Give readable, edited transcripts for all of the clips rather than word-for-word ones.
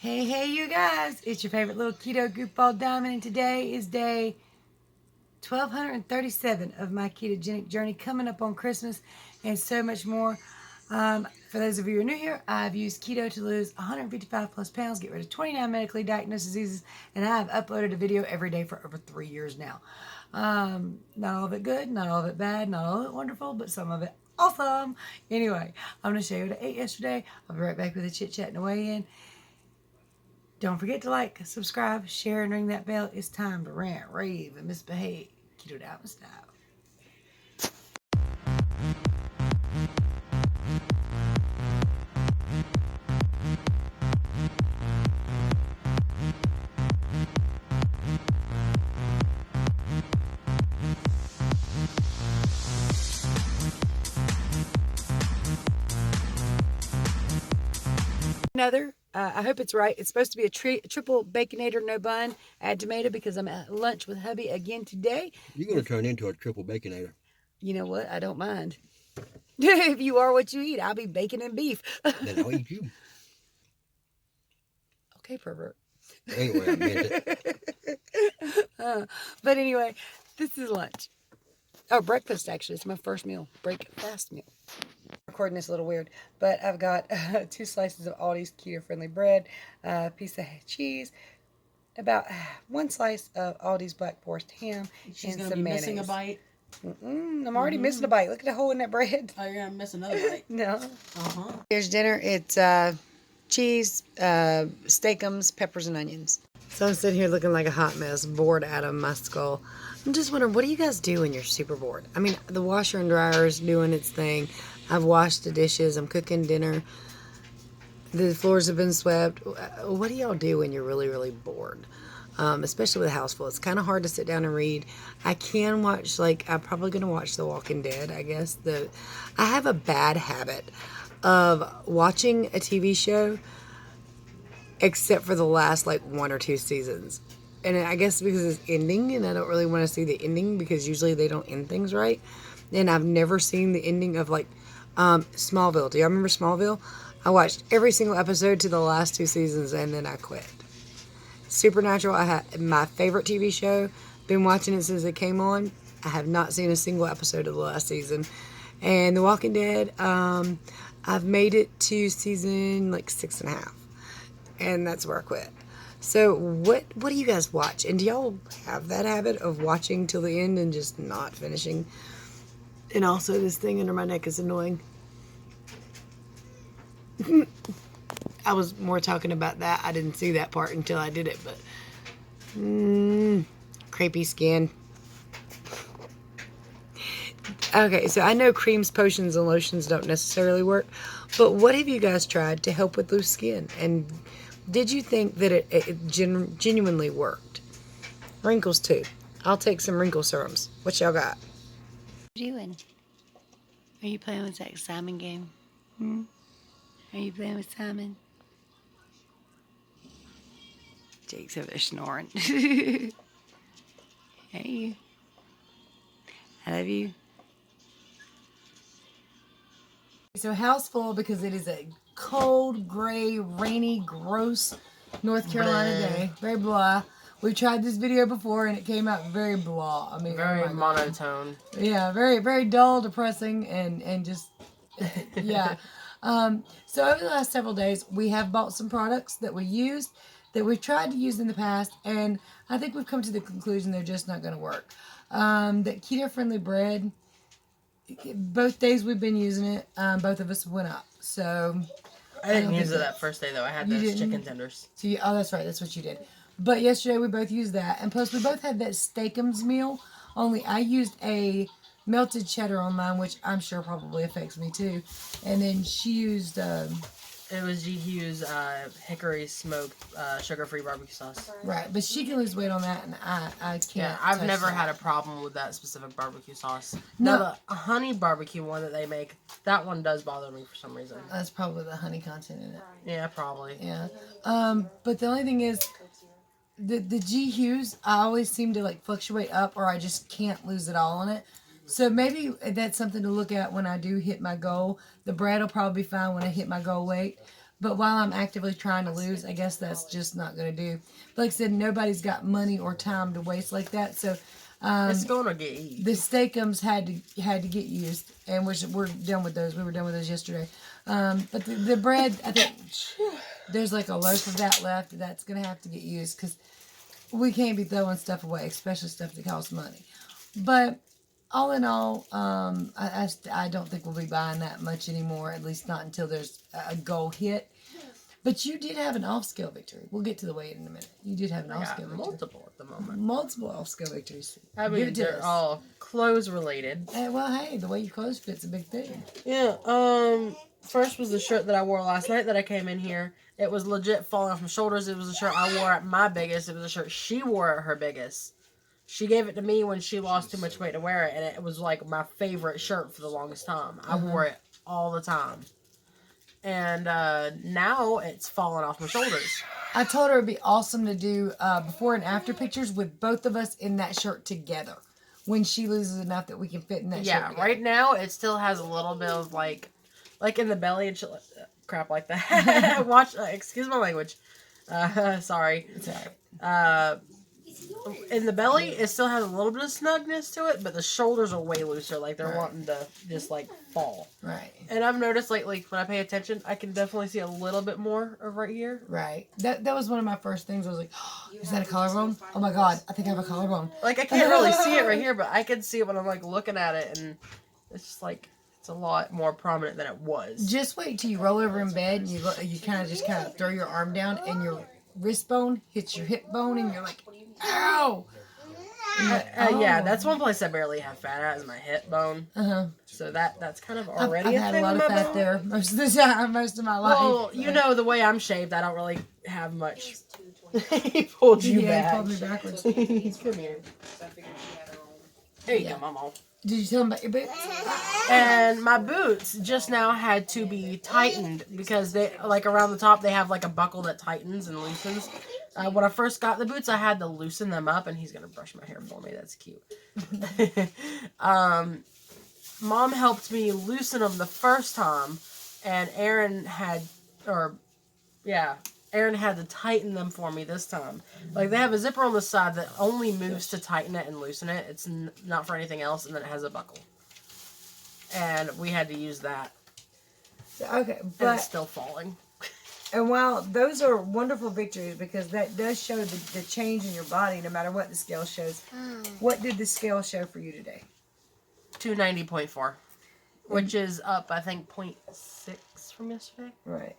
Hey, you guys. It's your favorite little keto goofball Diamond, and today is day 1237 of my ketogenic journey, coming up on Christmas and so much more. For those of you who are new here, I've used keto to lose 155 plus pounds, get rid of 29 medically diagnosed diseases, and I've uploaded a video every day for over 3 years now. Not all of it good, not all of it bad, not all of it wonderful, but some of it awesome. Anyway, I'm going to show you what I ate yesterday. I'll be right back with a chit-chat and a weigh-in. Don't forget to like, subscribe, share, and ring that bell. It's time to rant, rave, and misbehave. Keto Diamond style. Another. I hope it's right. It's supposed to be a triple baconator, no bun. Add tomato because I'm at lunch with hubby again today. You're going to turn into a triple baconator. You know what? I don't mind. If you are what you eat, I'll be bacon and beef. Then I'll eat you. Okay, pervert. Anyway, I meant it. But anyway, this is lunch. Oh, breakfast, actually. It's my first meal. Breakfast meal. Recording this a little weird, but I've got 2 slices of Aldi's keto-friendly bread, a piece of cheese, about 1 slice of Aldi's Black Forest ham, She's and gonna some be mayonnaise. missing a bite. I'm already missing a bite. Look at the hole in that bread. Oh, you're gonna miss another bite. No. Here's dinner. It's cheese, steakums, peppers, and onions. So I'm sitting here looking like a hot mess, bored out of my skull. I'm just wondering, what do you guys do when you're super bored? I mean, the washer and dryer is doing its thing. I've washed the dishes. I'm cooking dinner. The floors have been swept. What do y'all do when you're really, really bored? Especially with a house full. It's kind of hard to sit down and read. I can watch, I'm probably going to watch The Walking Dead, I guess. I have a bad habit of watching a TV show except for the last, 1 or 2 seasons. And I guess because it's ending, and I don't really want to see the ending because usually they don't end things right. And I've never seen the ending of, Smallville. Do y'all remember Smallville? I watched every single episode to the last 2 seasons, and then I quit. Supernatural, my favorite TV show. Been watching it since it came on. I have not seen a single episode of the last season. And The Walking Dead, I've made it to season 6.5. And that's where I quit. So what do you guys watch? And do y'all have that habit of watching till the end and just not finishing? And also, this thing under my neck is annoying. I was more talking about that. I didn't see that part until I did it, but crepey skin. Okay, so I know creams, potions, and lotions don't necessarily work, but what have you guys tried to help with loose skin? And did you think that it genuinely worked? Wrinkles too. I'll take some wrinkle serums. What y'all got? What are you doing? Are you playing with that Simon game? Are you playing with Simon? Jake's over there snoring. Hey. I love you. So house full because it is a cold, gray, rainy, gross North Carolina day. Very blah. We tried this video before and it came out very blah. I mean, Very monotone. Yeah, very, very dull, depressing, and just, yeah. So over the last several days, we have bought some products that we used, that we've tried to use in the past, and I think we've come to the conclusion they're just not going to work. That keto-friendly bread, both days we've been using it, both of us went up. So I didn't use it that first day, though. I had those chicken tenders. So oh, that's right. That's what you did. But yesterday we both used that. And plus we both had that steakums meal, only I used a melted cheddar on mine, which I'm sure probably affects me too. And then she used... it was GQ's hickory smoked sugar-free barbecue sauce. Right, but she can lose weight on that, and I can't. Yeah, I've never had a problem with that specific barbecue sauce. No. Now, the honey barbecue one that they make, that one does bother me for some reason. That's probably the honey content in it. Yeah, probably. Yeah. But the only thing is, the G Hughes, I always seem to fluctuate up, or I just can't lose it all on it. So maybe that's something to look at when I do hit my goal. The bread will probably be fine when I hit my goal weight. But while I'm actively trying to lose, I guess that's just not going to do. But like I said, nobody's got money or time to waste like that. So It's going to get eaten. the steakums had to get used, and we're done with those. We were done with those yesterday. But the bread, I think there's like a loaf of that left. That's going to have to get used because we can't be throwing stuff away, especially stuff that costs money. But all in all, I don't think we'll be buying that much anymore, at least not until there's a goal hit. But you did have an off-scale victory. We'll get to the weight in a minute. You did have an off-scale victory. Multiple at the moment. Multiple off-scale victories. I mean, they're all clothes related. Well, hey, the way your clothes fit's a big thing. Yeah. First was the shirt that I wore last night that I came in here. It was legit falling off my shoulders. It was a shirt I wore at my biggest. It was a shirt she wore at her biggest. She gave it to me when she lost too much weight to wear it, and it was like my favorite shirt for the longest time. I wore it all the time. And now it's falling off my shoulders. I told her it'd be awesome to do before and after pictures with both of us in that shirt together when she loses enough that we can fit in that shirt. Yeah, right now it still has a little bit of like in the belly and shit, crap like that. Watch, excuse my language. Sorry. It's all right. In the belly, it still has a little bit of snugness to it, but the shoulders are way looser. Like they're wanting to just like fall. Right. And I've noticed lately when I pay attention, I can definitely see a little bit more of right here. Right. That was one of my first things. I was like, oh, is that a collarbone? Oh my god, I think I have a collarbone. Like I can't really see it right here, but I can see it when I'm like looking at it, and it's just like it's a lot more prominent than it was. Just wait till you roll over in bed and you kind of throw your arm down and your wrist bone hits your hip bone and you're like, ow! Yeah, that's one place I barely have fat at is my hip bone. So that's kind of already I've a thing. had a lot of fat there most of the time, most of my life. Well, you know the way I'm shaped, I don't really have much. He pulled you back. He pulled me backwards. Come here. There you go, Mama. Did you tell him about your boots? And my boots just now had to be tightened because they, like around the top, they have like a buckle that tightens and loosens. When I first got the boots, I had to loosen them up, and he's gonna brush my hair for me. That's cute. Mom helped me loosen them the first time, and Aaron had to tighten them for me this time. Like, they have a zipper on the side that only moves to tighten it and loosen it. It's not for anything else, and then it has a buckle. And we had to use that. Okay, but... And it's still falling. And while those are wonderful victories, because that does show the change in your body, no matter what the scale shows. What did the scale show for you today? 290.4. Which is up, I think, 0.6 from yesterday. Right.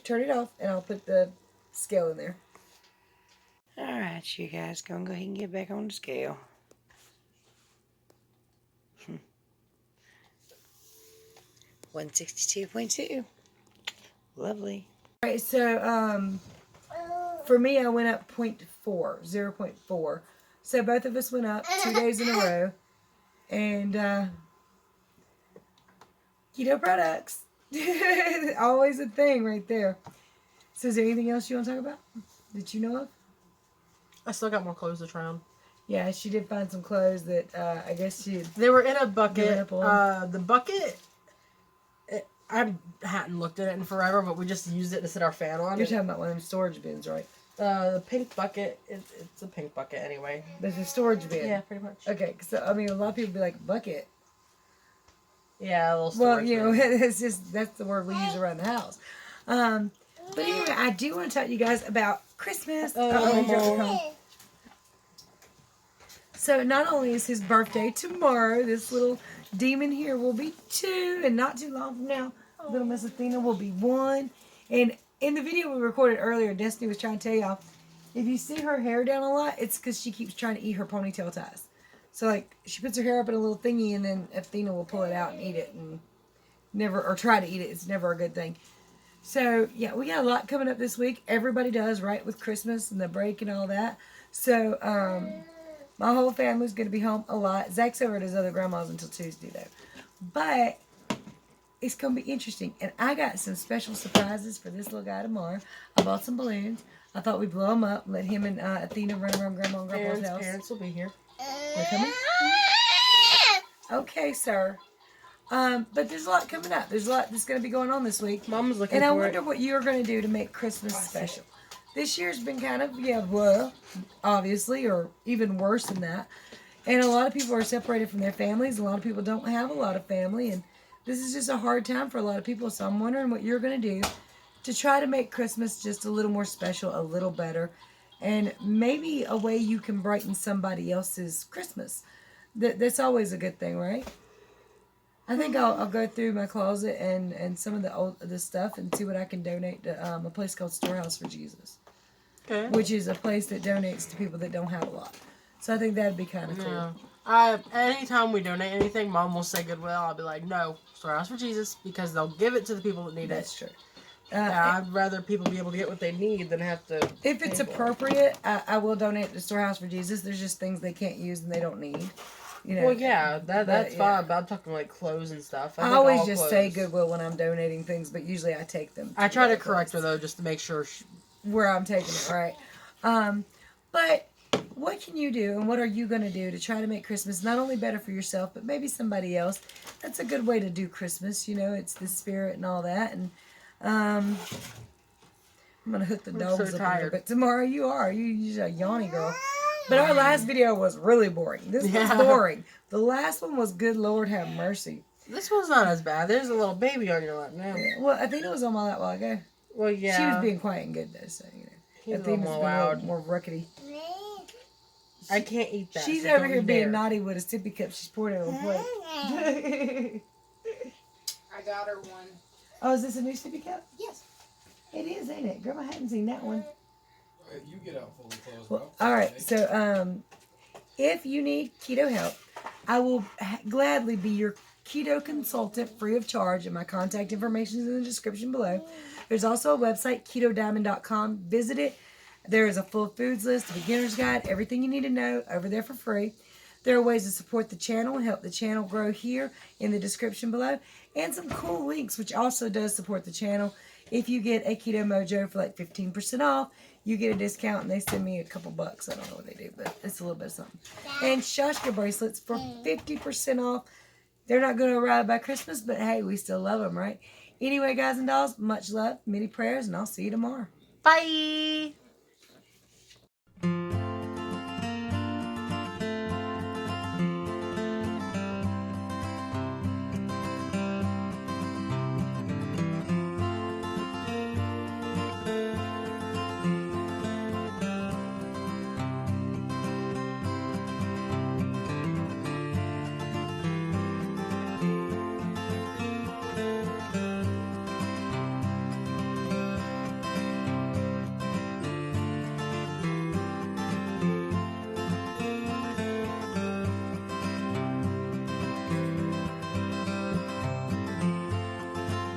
Turn it off, and I'll put the scale in there. All right, you guys, go ahead and get back on the scale. 162.2. Lovely. All right, so for me, I went up 0.4. So both of us went up 2 days in a row, and keto products. Always a thing right there. So is there anything else you want to talk about that you know of? I still got more clothes to try on. Yeah, she did find some clothes that I guess They were in a bucket. The bucket, I hadn't looked at it in forever, but we just used it to set our fan on. You're talking about one of them storage bins, right? The pink bucket, it's a pink bucket anyway. There's a storage bin. Yeah, pretty much. Okay, so I mean, a lot of people be like, bucket. Yeah, a little storage bin. Well, it's just, that's the word we use around the house. But anyway, I do want to talk to you guys about Christmas. So not only is his birthday tomorrow, this little demon here will be 2, and not too long from now, little Miss Athena will be 1. And in the video we recorded earlier, Destiny was trying to tell y'all, if you see her hair down a lot, it's because she keeps trying to eat her ponytail ties. So, like, she puts her hair up in a little thingy, and then Athena will pull it out and eat it, and try to eat it. It's never a good thing. So, yeah, we got a lot coming up this week. Everybody does, right, with Christmas and the break and all that. So, my whole family's going to be home a lot. Zach's over at his other grandma's until Tuesday, though. But it's going to be interesting. And I got some special surprises for this little guy tomorrow. I bought some balloons. I thought we'd blow them up, let him and Athena run around Grandma and Grandpa's house. Parents will be here. They're coming? Okay, sir. But there's a lot coming up. There's a lot that's going to be going on this week. Mom's looking And I for wonder it. what you're going to do to make Christmas special. This year's been kind of, well, obviously, or even worse than that. And a lot of people are separated from their families. A lot of people don't have a lot of family. And this is just a hard time for a lot of people. So I'm wondering what you're going to do to try to make Christmas just a little more special, a little better. And maybe a way you can brighten somebody else's Christmas. That's always a good thing, right? I think I'll go through my closet and some of the stuff and see what I can donate to a place called Storehouse for Jesus. Okay. Which is a place that donates to people that don't have a lot. So I think that'd be kind of cool. Anytime we donate anything, Mom will say Goodwill. I'll be like, no, Storehouse for Jesus, because they'll give it to the people that need That's it. true. I'd rather people be able to get what they need than have to. If it's appropriate, I will donate to Storehouse for Jesus. There's just things they can't use and they don't need. Well, yeah, that's fine. But I'm talking like clothes and stuff. I always just say Goodwill when I'm donating things, but usually I take them. I try to correct her though, just to make sure where I'm taking it, right? But what can you do, and what are you going to do to try to make Christmas not only better for yourself, but maybe somebody else? That's a good way to do Christmas. It's the spirit and all that. And I'm gonna hook the dogs so up tired. a little bit tomorrow. You're a yawny girl. But our last video was really boring. This was boring. The last one was good Lord have mercy. This one's not as bad. There's a little baby on your lap now. Yeah, well, I think it was on my lap a while ago. Well, yeah. She was being quiet and good though, so He's I think a little it's more been a loud. little more rickety. I can't eat that. She's so over don't here you being dare. naughty with a sippy cup. She's poured it on a plate. I got her one. Oh, is this a new sippy cup? Yes. It is, ain't it? Grandma hadn't seen that one. You get out fully clothes, Well, bro. all right, so if you need keto help, I will gladly be your keto consultant free of charge, and my contact information is in the description below. There's also a website, KetoDiamond.com. Visit it. There is a full foods list, a beginner's guide, everything you need to know over there for free. There are ways to support the channel and help the channel grow here in the description below, and some cool links, which also does support the channel. If you get a Keto Mojo for like 15% off, you get a discount, and they send me a couple bucks. I don't know what they do, but it's a little bit of something. And Shashka bracelets for 50% off. They're not going to arrive by Christmas, but hey, we still love them, right? Anyway, guys and dolls, much love, many prayers, and I'll see you tomorrow. Bye.